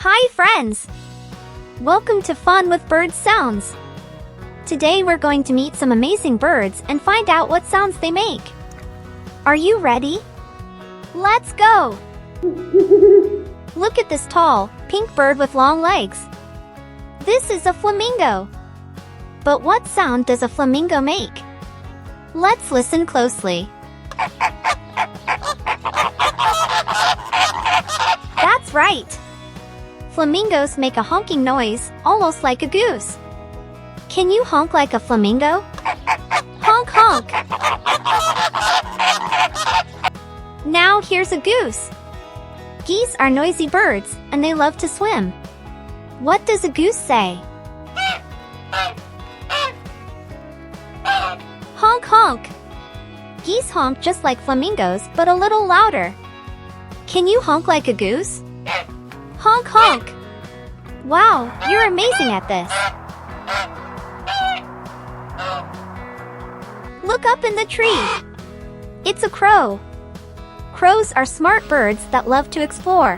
Hi friends! Welcome to Fun with Bird Sounds. Today we're going to meet some amazing birds and find out what sounds they make. Are you ready? Let's go! Look at this tall, pink bird with long legs. This is a flamingo. But what sound does a flamingo make? Let's listen closely. That's right! Flamingos make a honking noise, almost like a goose. Can you honk like a flamingo? Honk honk! Now here's a goose. Geese are noisy birds, and they love to swim. What does a goose say? Honk honk! Geese honk just like flamingos, but a little louder. Can you honk like a goose? Honk honk! Wow, you're amazing at this. Look up in the tree. It's a crow. Crows are smart birds that love to explore.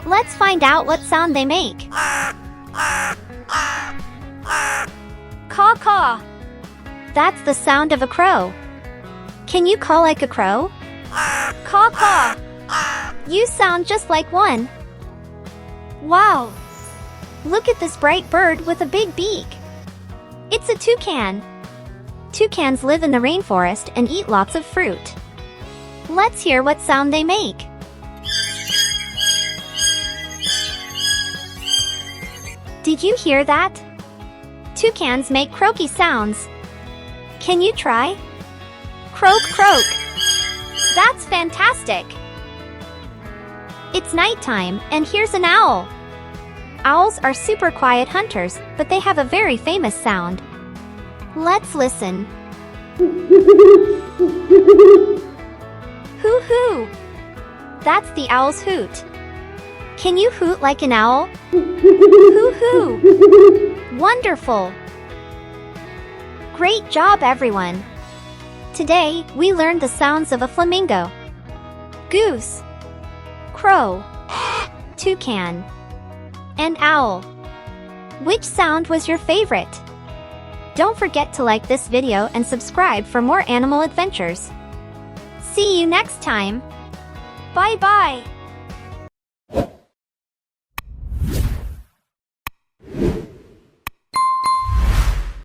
Let's find out what sound they make. Caw caw. That's the sound of a crow. Can you caw like a crow? Caw caw. You sound just like one. Wow! Look at this bright bird with a big beak. It's a toucan. Toucans live in the rainforest and eat lots of fruit. Let's hear what sound they make. Did you hear that? Toucans make croaky sounds. Can you try? Croak croak. That's fantastic! It's nighttime, and here's an owl. Owls are super quiet hunters, but they have a very famous sound. Let's listen. Hoo hoo! That's the owl's hoot. Can you hoot like an owl? Hoo hoo! Wonderful! Great job, everyone! Today, we learned the sounds of a flamingo, goose, crow, toucan, and owl. Which sound was your favorite? Don't forget to like this video and subscribe for more animal adventures. See you next time. Bye bye.